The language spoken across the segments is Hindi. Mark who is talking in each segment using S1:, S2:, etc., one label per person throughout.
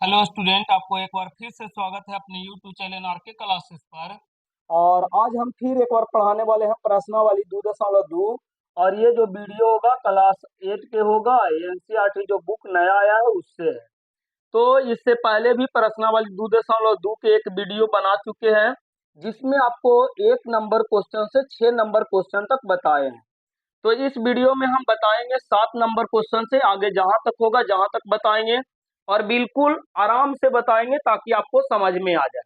S1: हेलो स्टूडेंट, आपको एक बार फिर से स्वागत है अपने यूट्यूब चैनल आरके क्लासेस पर। और आज हम फिर एक बार पढ़ाने वाले हैं प्रश्नावली 2.2। और ये जो वीडियो होगा क्लास 8 के होगा, एनसीईआरटी जो बुक नया आया है उससे है। तो इससे पहले भी प्रश्नावली 2.2 के एक वीडियो बना चुके हैं, जिसमें आपको 1 नंबर क्वेश्चन से 6 नंबर क्वेश्चन तक बताए हैं। तो इस वीडियो में हम बताएंगे 7 नंबर क्वेश्चन से आगे जहां तक होगा जहां तक बताएंगे, और बिल्कुल आराम से बताएंगे ताकि आपको समझ में आ जाए।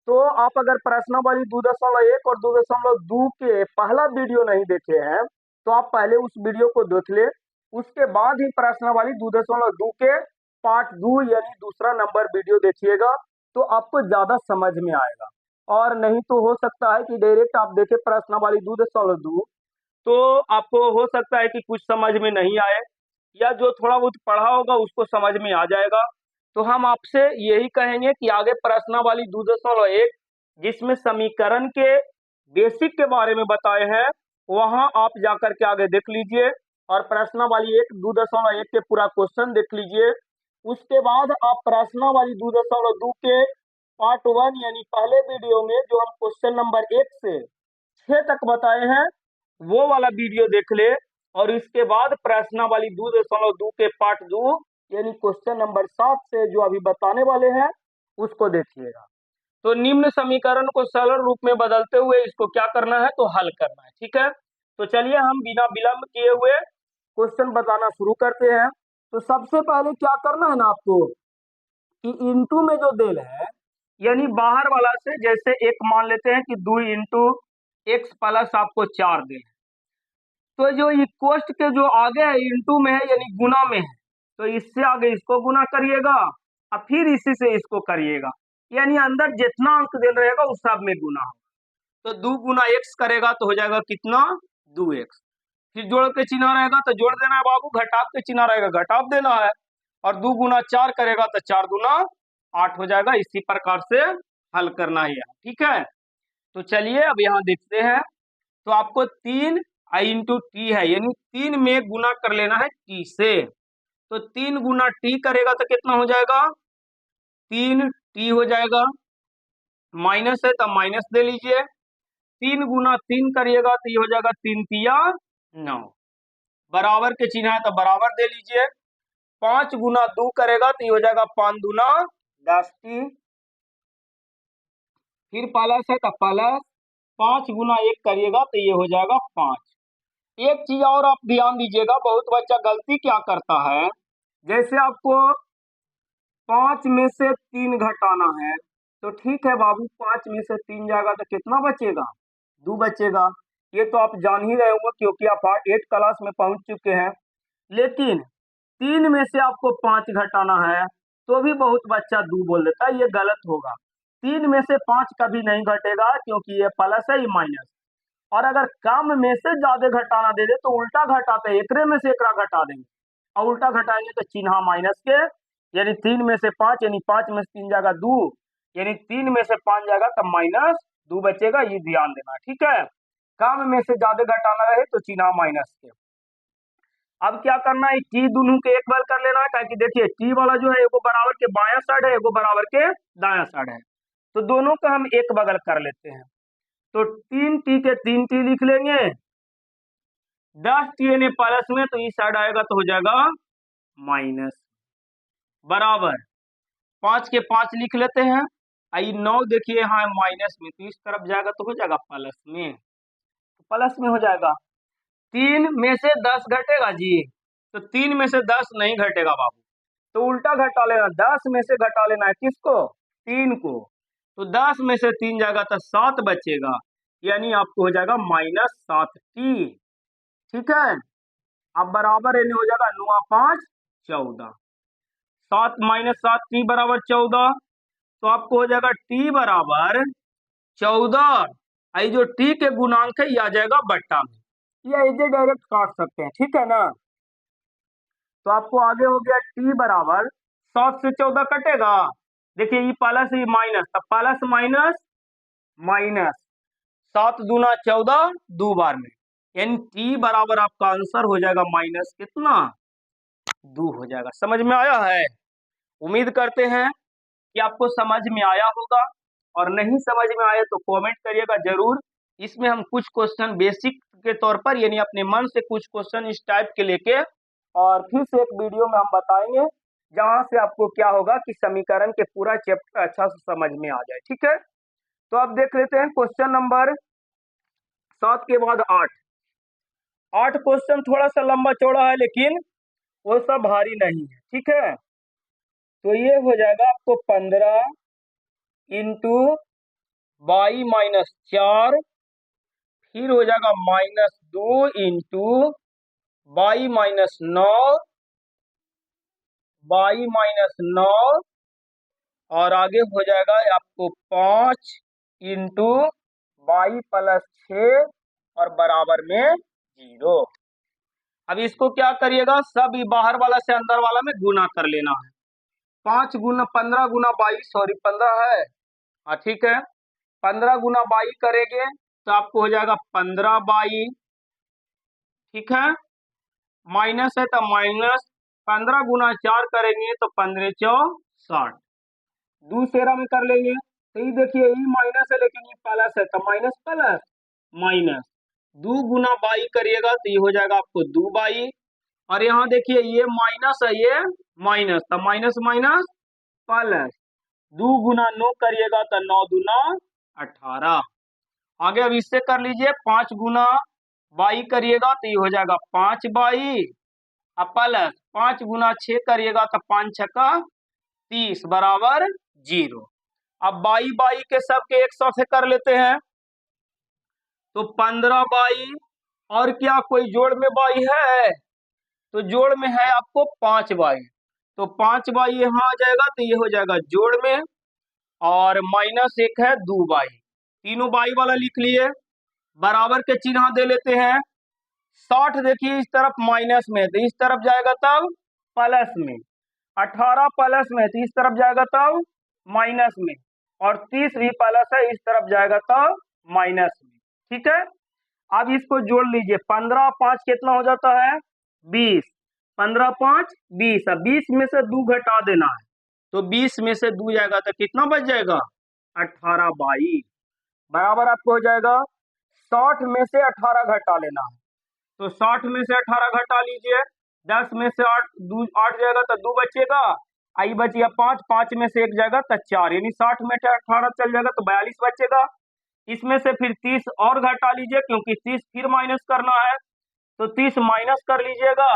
S1: तो आप अगर प्रश्नावली 2.1 और 2.2 के पहला वीडियो नहीं देखे हैं तो आप पहले उस वीडियो को देख ले, उसके बाद ही प्रश्नावली 2.2 के पार्ट 2 यानी दूसरा नंबर वीडियो देखिएगा, तो आपको ज्यादा समझ में आएगा। और नहीं तो हो सकता है कि डायरेक्ट आप देखें प्रश्नावली 2.2 तो आपको हो सकता है कि कुछ समझ में नहीं आए, या जो थोड़ा बहुत पढ़ा होगा उसको समझ में आ जाएगा। तो हम आपसे यही कहेंगे कि आगे प्रश्नावली 2.1 जिसमें समीकरण के बेसिक के बारे में बताए हैं, वहां आप जाकर के आगे देख लीजिए, और प्रश्नावली 2.1 के पूरा क्वेश्चन देख लीजिए। उसके बाद आप प्रश्नावली 2.2 के पार्ट 1 यानी पहले वीडियो में जो हम क्वेश्चन नंबर 1 से 6 तक बताए हैं वो वाला वीडियो देख ले। और इसके बाद प्रश्नावली 2.2 के पार्ट 2 यानी क्वेश्चन नंबर 7 से जो अभी बताने वाले हैं उसको देखिएगा। तो निम्न समीकरण को सरल रूप में बदलते हुए इसको क्या करना है, तो हल करना है। ठीक है, तो चलिए हम बिना विलंब किए हुए क्वेश्चन बताना शुरू करते हैं। तो सबसे पहले क्या करना है ना आपको, कि इंटू में जो देल है यानी बाहर वाला से, जैसे एक मान लेते हैं कि 2 इंटू एक्स प्लस आपको 4 देल है, तो जो इक्वस्ट के जो आगे है इंटू में है यानी गुना में है, तो इससे आगे इसको गुना करिएगा और फिर इसी से इसको करिएगा, यानी अंदर जितना अंक दे रहेगा उस सब में गुना होगा। तो 2 गुना एक्स करेगा तो हो जाएगा कितना, 2x। फिर जोड़ के चिन्ह रहेगा तो जोड़ देना है बाबू, घटाव के चिन्ह रहेगा घटाव देना है। और 2 गुना 4 करेगा तो 4 दूना 8 हो जाएगा। इसी प्रकार से हल करना है यहाँ। ठीक है, तो चलिए अब यहाँ देखते हैं। तो आपको 3 आई इंटू टी है, यानी 3 में गुना कर लेना है टी से। तो 3 गुना टी करेगा तो कितना हो जाएगा, 3 टी हो जाएगा। माइनस है तो माइनस दे लीजिए। 3 गुना 3 करिएगा तो ये हो जाएगा 3 तिया 9। बराबर के चिन्ह है तो बराबर दे लीजिए। 5 गुना 2 करेगा तो ये हो जाएगा 5 दूना 10 टी। फिर प्लस है तो प्लस 5 गुना 1 करिएगा तो ये हो जाएगा 5। एक चीज और आप ध्यान दीजिएगा, बहुत बच्चा गलती क्या करता है, जैसे आपको 5 में से 3 घटाना है, तो ठीक है बाबू 5 में से 3 जाएगा तो कितना बचेगा, 2 बचेगा। ये तो आप जान ही रहे होंगे क्योंकि आप 8 क्लास में पहुंच चुके हैं। लेकिन 3 में से आपको 5 घटाना है तो भी बहुत बच्चा 2 बोल देता है, ये गलत होगा। 3 में से 5 कभी नहीं घटेगा क्योंकि ये प्लस है, ये माइनस। और अगर कम में से ज्यादा घटाना दे दे तो उल्टा घटाते हैं, एकरे में से एकरा घटा देंगे, और उल्टा घटाएंगे तो चिन्ह माइनस के, यानी 3 में से 5 यानी 5 में से 3 जाएगा 2, यानी 3 में से 5 जाएगा तो माइनस 2 बचेगा। ये ध्यान देना, ठीक है। कम में से ज्यादा घटाना रहे तो चिन्ह माइनस के। अब क्या करना है, टी दोनों के एक बार कर लेना है, क्योंकि देखिए टी वाला जो है एगो बराबर के बायां साइड है, एगो बराबर के दायां साइड है, तो दोनों का हम एक बगल कर लेते हैं। तो 3 टी के 3 टी लिख लेंगे, 10 टी यानी प्लस में, तो इस साइड आएगा तो हो जाएगा माइनस, बराबर 5 के 5 लिख लेते हैं। आई 9 देखिए यहाँ है माइनस में, तो इस तरफ जाएगा तो हो जाएगा प्लस में, तो प्लस में हो जाएगा। 3 में से 10 घटेगा जी, तो 3 में से 10 नहीं घटेगा बाबू, तो उल्टा घटा लेना, 10 में से घटा लेना है किसको, 3 को। तो 10 में से 3 जाएगा तो 7 बचेगा, यानी आपको हो जाएगा -7 टी। ठीक है, अब बराबर यानी हो जाएगा 9 5 14, 7 -7 टी बराबर 14। तो आपको हो जाएगा टी बराबर 14। आई जो टी के गुणांक है ये आ जाएगा बट्टा में, या इसे डायरेक्ट काट सकते हैं, ठीक है ना। तो आपको आगे हो गया टी बराबर 7 से 14 कटेगा, देखिए ये प्लस ये माइनस, तो प्लस माइनस माइनस, 7 दूना 14 दो बार में, यानी टी बराबर आपका आंसर हो जाएगा माइनस कितना, 2 हो जाएगा। समझ में आया है। उम्मीद करते हैं कि आपको समझ में आया होगा, और नहीं समझ में आए तो कमेंट करिएगा जरूर। इसमें हम कुछ क्वेश्चन बेसिक के तौर पर यानी अपने मन से कुछ क्वेश्चन इस टाइप के लेके और फिर से एक वीडियो में हम बताएंगे, जहां से आपको क्या होगा कि समीकरण के पूरा चैप्टर अच्छा से समझ में आ जाए। ठीक है, तो अब देख लेते हैं क्वेश्चन नंबर 7 के बाद 8। 8 क्वेश्चन थोड़ा सा लंबा चौड़ा है, लेकिन वो सब भारी नहीं है। ठीक है, तो ये हो जाएगा आपको 15 इंटू बाई माइनस 4, फिर हो जाएगा -2 into by minus 9, by minus 9, और आगे हो जाएगा आपको 5 इंटू बाई प्लस 6 और बराबर में 0। अब इसको क्या करिएगा, सब बाहर वाला से अंदर वाला में गुना कर लेना है। 5 गुना 15 गुना 22, सॉरी 15 है, हाँ ठीक है, 15 गुना 22 करेंगे तो आपको हो जाएगा 15 22। ठीक है, माइनस है तो माइनस 15 गुना 4 करेंगे तो 15 4 60। दूसरा में कर लेंगे तो ये देखिए ये माइनस है लेकिन ये प्लस है, तो माइनस प्लस माइनस 2 गुना 22 करिएगा तो ये हो जाएगा आपको 2 22। और यहाँ देखिए ये माइनस है, ये माइनस, तो माइनस माइनस प्लस 2 गुना 9 करिएगा तो 9 दूना 18। आगे अब इससे कर लीजिए 5 गुना 22 करिएगा तो ये हो जाएगा 5 22, अब प्लस 5 गुना 6 करिएगा तो 5 छक्का 30 बराबर 0। अब 22 22 के सब के एक साथ कर लेते हैं तो 15 22, और क्या कोई जोड़ में 22 है, तो जोड़ में है आपको 5 22, तो 5 22 यहाँ आ जाएगा तो ये हो जाएगा जोड़ में, और माइनस 1 है 2 22, तीनों 22 वाला लिख लिए, बराबर के चिन्ह दे लेते हैं। 60 देखिए इस तरफ माइनस में तो इस तरफ जाएगा तब प्लस में, 18 प्लस में तो इस तरफ जाएगा तब माइनस में, और 30 भी प्लस है इस तरफ जाएगा तब माइनस में। ठीक है, अब इसको जोड़ लीजिए, 15 5 कितना हो जाता है 20, 15 5 20, अब 20 में से 2 घटा देना है, तो 20 में से 2 जाएगा तो कितना बच जाएगा 18 22, बराबर आपको हो जाएगा 60 में से 18 घटा लेना है, तो 60 में से 18 घटा लीजिए, 10 में से 8 जाएगा तो 2 बचेगा, आई बच गया 5, 5 में से 1 जाएगा तो 4, यानी 60 में से 18 चल जाएगा तो 42 बचेगा। इसमें से फिर 30 और घटा लीजिए, क्योंकि 30 फिर माइनस करना है, तो 30 माइनस कर लीजिएगा,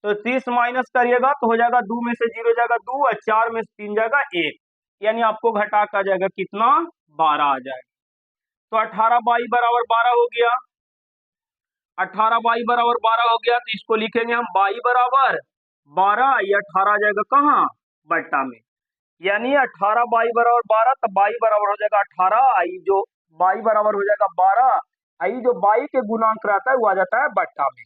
S1: तो 30 माइनस करिएगा तो हो जाएगा 2 में से 0 जाएगा 2, और 4 में से 3 जाएगा 1, यानी आपको घटा का जाएगा कितना 12 आ जाएगा। तो 18 22 बराबर 12 हो गया, 18 22 बराबर 12 हो गया, तो इसको लिखेंगे हम 22 बराबर 12, ये 18 आ जाएगा कहाँ बट्टा में, यानी 18 22 बराबर 12, तो 22 बराबर हो जाएगा 18, आई जो 22 बराबर हो जाएगा 12, आई जो 22 के गुणांक रहता है वो आ जाता है बट्टा में,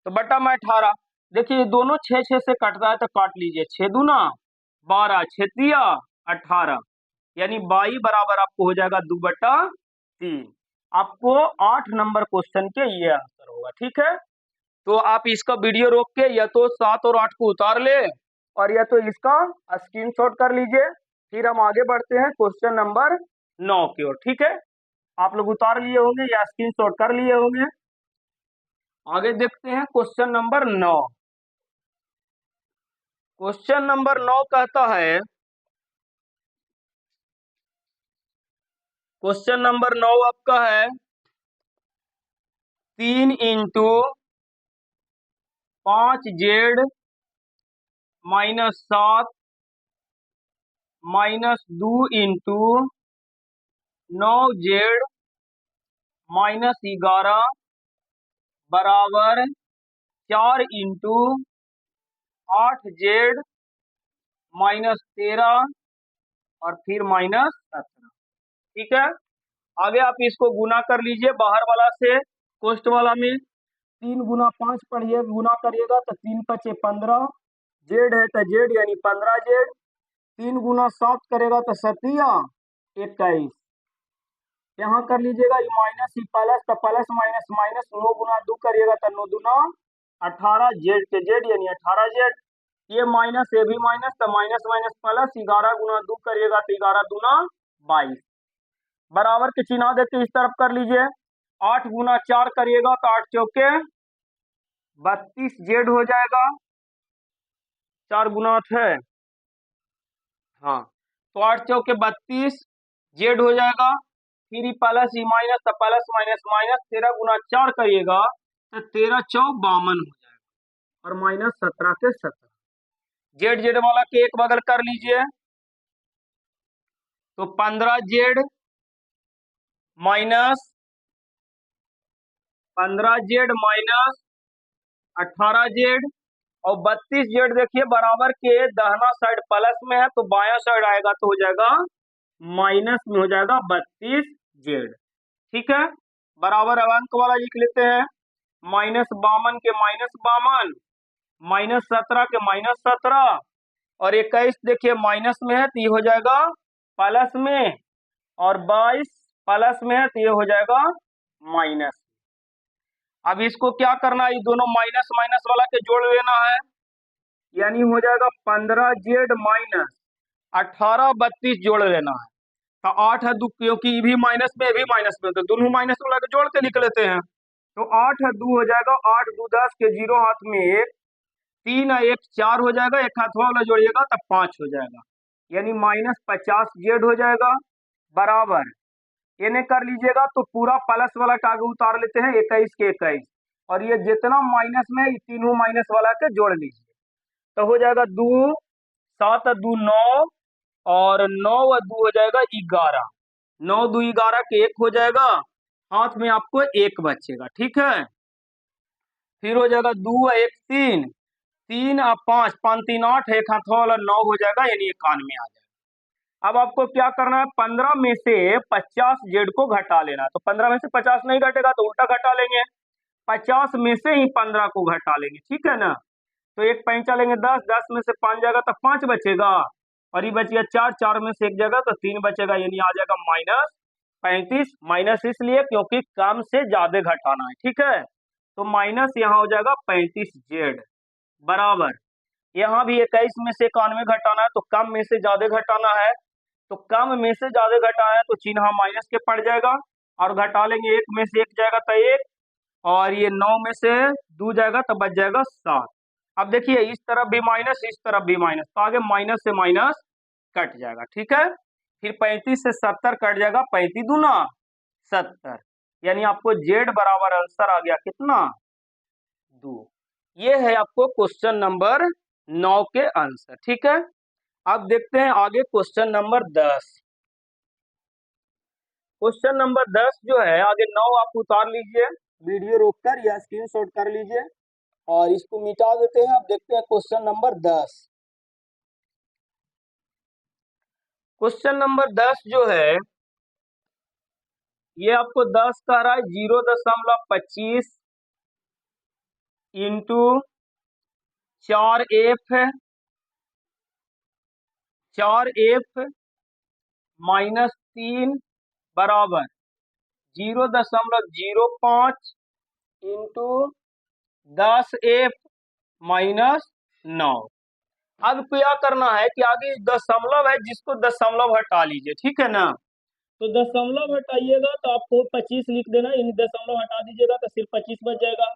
S1: तो बट्टा में 18। देखिए दोनों 6 6 से कटता है तो काट लीजिए, 6 दूना 12, 6 तिया 18, यानी 22 बराबर आपको हो जाएगा 2/3। आपको 8 नंबर क्वेश्चन के ये आंसर होगा। ठीक है, तो आप इसका वीडियो रोक के या तो 7 और 8 को उतार ले, और या तो इसका स्क्रीनशॉट कर लीजिए, फिर हम आगे बढ़ते हैं क्वेश्चन नंबर 9 की ओर। ठीक है, आप लोग उतार लिए होंगे या स्क्रीनशॉट कर लिए होंगे। आगे देखते हैं क्वेश्चन नंबर 9। क्वेश्चन नंबर 9 कहता है, क्वेश्चन नंबर 9 आपका है 3 इंटू 5z -7 -2 इंटू 9z -11 बराबर 4 इंटू 8z -13 और फिर -17। ठीक है, आगे आप इसको गुना कर लीजिए बाहर वाला से कोष्ट वाला में, 3 गुना 5 पढ़िए गुना करिएगा तो 3 5 15, जेड है तो जेड यानी 15 जेड, 3 गुना 7 करेगा तो 7 21, यहाँ कर लीजिएगा ये माइनस ही प्लस, तो प्लस माइनस माइनस, 9 गुना 2 करिएगा तो 9 दूना 18, जेड के जेड यानी 18 जेड, ये माइनस ये भी माइनस, तो माइनस माइनस प्लस, 11 गुना 2 करिएगा तो 11 दूना 22, बराबर के चिन्ह देके इस तरफ कर लीजिए। 8 गुना 4 करिएगा तो 8 चौके 32 जेड हो जाएगा, 4 गुना 8 है, हाँ, तो 8 चौके 32 जेड हो जाएगा। फिर प्लस ई माइनस, तो प्लस माइनस माइनस, 13 गुना 4 करिएगा तो 13 चौक 52 हो जाएगा, और माइनस 17 के 17, जेड जेड वाला के एक बगल कर लीजिए, तो 15 जेड माइनस 18 जेड और 32 जेड, देखिए बराबर के दाहिना साइड प्लस में है तो बायां साइड आएगा तो हो जाएगा माइनस में, हो जाएगा 32 जेड। ठीक है, बराबर अब अंक वाला लिख लेते हैं, -52 के -52, -17 के -17, और 21 देखिए माइनस में है तो ये हो जाएगा प्लस में, और 22 प्लस में है तो ये हो जाएगा माइनस। अब इसको क्या करना है, ये दोनों माइनस माइनस वाला के जोड़ लेना है, यानी हो जाएगा 15 जेड माइनस 18 32 जोड़ लेना है, तो 8 है दो, क्योंकि ये भी माइनस में ये भी माइनस में, तो दोनों माइनस वाला के जोड़ के लिख लेते हैं, तो 8 है 2 हो जाएगा, 8 2 10 के 0 हाथ में 1, 3 है 1 4 हो जाएगा, एक हाथवा वाला जोड़िएगा तब 5 हो जाएगा, यानी -50 जेड हो जाएगा, बराबर इन्हें कर लीजिएगा तो पूरा प्लस वाला का आगे उतार लेते हैं, 21 के 21, और ये जितना माइनस में ये तीनों माइनस वाला के जोड़ लीजिए, तो हो जाएगा 2 7 2 9, और 9 और 2 हो जाएगा 11, 9 2 11 के 1 हो जाएगा, हाथ में आपको 1 बचेगा। ठीक है, फिर हो जाएगा 2 1 3, 3 और 5 5 3 8, एक हाथ वाला 9 हो जाएगा, यानी 91 आ जाएगा। अब आपको क्या करना है, 15 में से 50 जेड को घटा लेना है, तो 15 में से 50 नहीं घटेगा तो उल्टा घटा लेंगे, 50 में से ही 15 को घटा लेंगे, ठीक है ना, तो एक पैंचा लेंगे 10, 10 में से 5 जाएगा तो 5 बचेगा, और ये बच गया 4, 4 में से 1 जाएगा तो 3 बचेगा, यानी आ जाएगा -35, माइनस इसलिए क्योंकि कम से ज्यादा घटाना है। ठीक है, तो माइनस यहाँ हो जाएगा 35 जेड, बराबर यहाँ भी 21 में से 91 घटाना है, तो कम में से ज्यादा घटाना है, तो कम में से ज्यादा घटाना है तो चिन्ह माइनस के पड़ जाएगा, और घटा लेंगे 1 में से 1 जाएगा तो 1, और ये 9 में से 2 जाएगा तो बच जाएगा 7। अब देखिए इस तरफ भी माइनस इस तरफ भी माइनस, तो आगे माइनस से माइनस कट जाएगा। ठीक है, फिर 35 से 70 कट जाएगा, 35 दूना 70, यानी आपको जेड बराबर आंसर आ गया कितना, 2। ये है आपको क्वेश्चन नंबर 9 के आंसर। ठीक है, अब देखते हैं आगे क्वेश्चन नंबर 10। क्वेश्चन नंबर 10 जो है आगे 9 आप उतार लीजिए, वीडियो रोककर या स्क्रीनशॉट कर लीजिए, और इसको मिटा देते हैं। अब देखते हैं क्वेश्चन नंबर 10। क्वेश्चन नंबर 10 जो है ये आपको 10 कह रहा है, 0.25 इंटू 4f, 4f -3 बराबर 0.05 इंटू 10f -9। अब क्या करना है कि आगे दशमलव है जिसको दशमलव हटा लीजिए, ठीक है ना, तो दशमलव हटाइएगा तो आपको 25 लिख देना, इन दशमलव हटा दीजिएगा तो सिर्फ 25 बच जाएगा।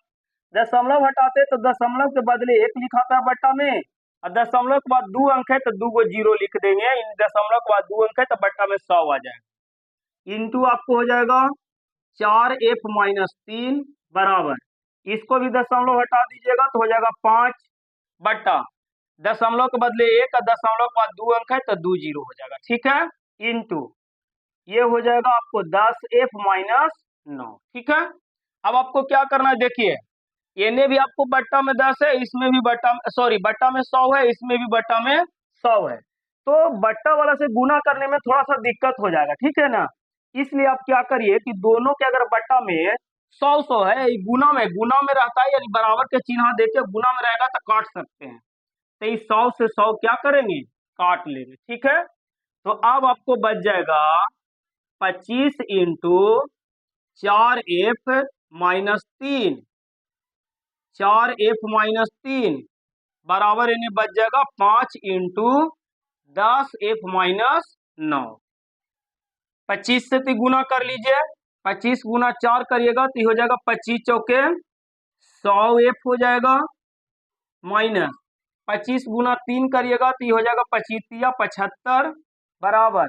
S1: दशमलव हटाते तो दशमलव के बदले 1 लिखा था बट्टा में, और दशमलव के बाद 2 अंक है तो 2 को 0 लिख देंगे, इन दशमलव के बाद 2 अंक है तो बट्टा में 100 आ जाएगा, इंटू आपको हो जाएगा 4f -3 बराबर, इसको भी दशमलव हटा दीजिएगा तो हो जाएगा 5 बट्टा दशमलव के बदले 1, और दशमलव के बाद 2 अंक है तो 2 0 हो जाएगा। ठीक है, इंटू ये हो जाएगा आपको 10f -9। ठीक है, अब आपको क्या करना है, देखिए इन्हें भी आपको बट्टा में 10 है, इसमें भी बट्टा बट्टा में 100 है, इसमें भी बट्टा में 100 है, तो बट्टा वाला से गुना करने में थोड़ा सा दिक्कत हो जाएगा। ठीक है ना, इसलिए आप क्या करिए कि दोनों के अगर बट्टा में 100 है, गुना में रहता है, यानी बराबर के चिन्ह देके गुना में रहेगा तो काट सकते हैं, तो इस 100 से 100 क्या करेंगे, काट लेंगे। ठीक है, तो अब आपको बच जाएगा 25 इंटू 4f -3, 4f -3 बराबर यानी बच जाएगा 5 इंटू 10 F माइनस 9। 25 से तो गुना कर लीजिए, 25 गुना 4 करिएगा तो हो जाएगा 25 चौके 100 F हो जाएगा, माइनस 25 गुना 3 करिएगा तो हो जाएगा 25 या 75, बराबर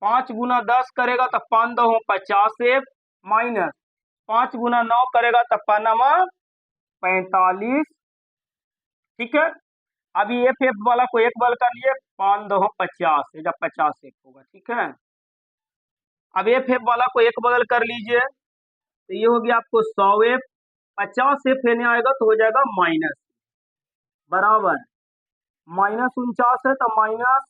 S1: 5 गुना 10 करेगा तो 5 दो 50 F, माइनस 5 गुना 9 करेगा तो 5 45। ठीक है, अभी एफ वाला को एक बल कर लिए, 5 दो 50, जब 50 F होगा। ठीक है, अब एफ वाला को एक बगल कर लीजिए तो ये हो गया आपको 100 F, 50 F लेने आएगा तो हो जाएगा माइनस, बराबर -49 है तो माइनस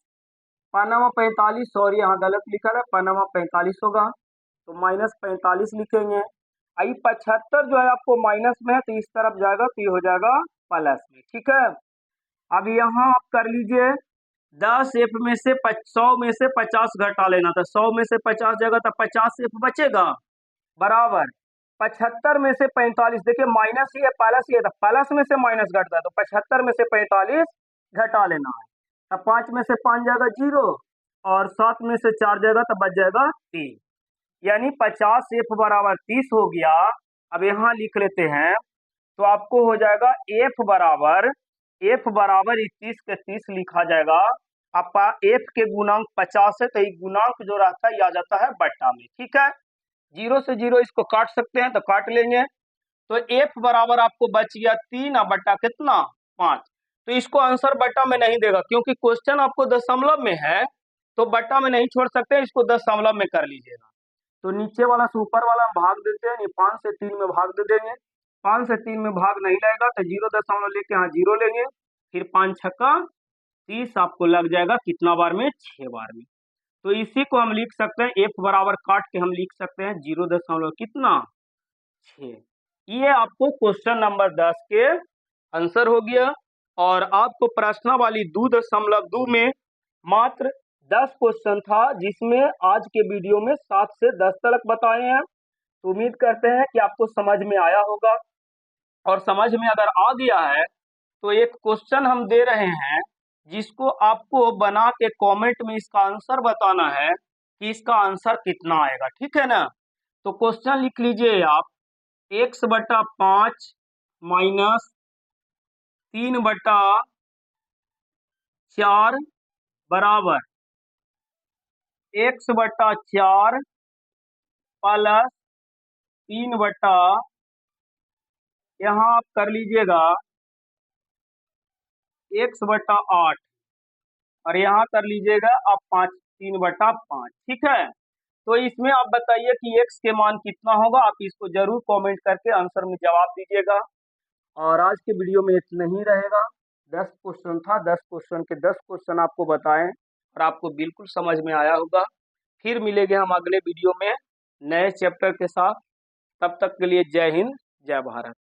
S1: 5 45, सॉरी यहाँ गलत लिखा है, 5 45 होगा तो -45 लिखेंगे। आई 75 जो है आपको माइनस में है तो इस तरफ जाएगा तो ये हो जाएगा प्लस में। ठीक है, अब यहाँ आप कर लीजिए 10 F में से 100 में से 50 घटा लेना था, 100 में से 50 जाएगा तो 50 F बचेगा, बराबर 75 में से 45, देखिए माइनस ही है प्लस ही है तो प्लस में से माइनस घटता है तो 75 में से 45 घटा लेना है। अब 5 में से 5 जाएगा 0 और 7 में से 4 जाएगा तो बच जाएगा 3, यानी 50 F बराबर 30 हो गया। अब यहाँ लिख लेते हैं तो आपको हो जाएगा F बराबर 31 के 30 लिखा जाएगा। आपका F के गुणांक 50 है तो ये गुणांक जो रहता है ये आ जाता है बट्टा में। ठीक है, 0 से 0 इसको काट सकते हैं तो काट लेंगे, तो F बराबर आपको बच गया 3 बट्टा कितना 5। तो इसको आंसर बट्टा में नहीं देगा क्योंकि क्वेश्चन आपको दशमलव में है, तो बट्टा में नहीं छोड़ सकते, इसको दशमलव में कर लीजिएगा। तो नीचे वाला से ऊपर वाला भाग देते हैं, 5 से 3 में भाग दे देंगे, 5 से 3 में भाग नहीं लगेगा तो 0 लेके यहाँ 0 लेंगे, फिर 5 छक्का 30 आपको लग जाएगा कितना बार में 6 बार में। तो इसी को हम लिख सकते हैं F बराबर काट के हम लिख सकते हैं 0 कितना 6। ये आपको क्वेश्चन नंबर 10 के आंसर हो गया। और आपको प्रश्नावली 2.2 में मात्र 10 क्वेश्चन था, जिसमें आज के वीडियो में 7 से 10 तक बताए हैं। तो उम्मीद करते हैं कि आपको समझ में आया होगा, और समझ में अगर आ गया है तो एक क्वेश्चन हम दे रहे हैं जिसको आपको बना के कमेंट में इसका आंसर बताना है कि इसका आंसर कितना आएगा। ठीक है ना, तो क्वेश्चन लिख लीजिए आप, x/5 माइनस 3/4 बराबर x/4 प्लस 3 यहाँ आप कर लीजिएगा x/8 और यहाँ कर लीजिएगा आप 3/5। ठीक है, तो इसमें आप बताइए कि x के मान कितना होगा। आप इसको जरूर कमेंट करके आंसर में जवाब दीजिएगा। और आज के वीडियो में इतना ही रहेगा। 10 क्वेश्चन था, 10 क्वेश्चन के 10 क्वेश्चन आपको बताएं और आपको बिल्कुल समझ में आया होगा। फिर मिलेंगे हम अगले वीडियो में नए चैप्टर के साथ। तब तक के लिए जय हिंद, जय भारत।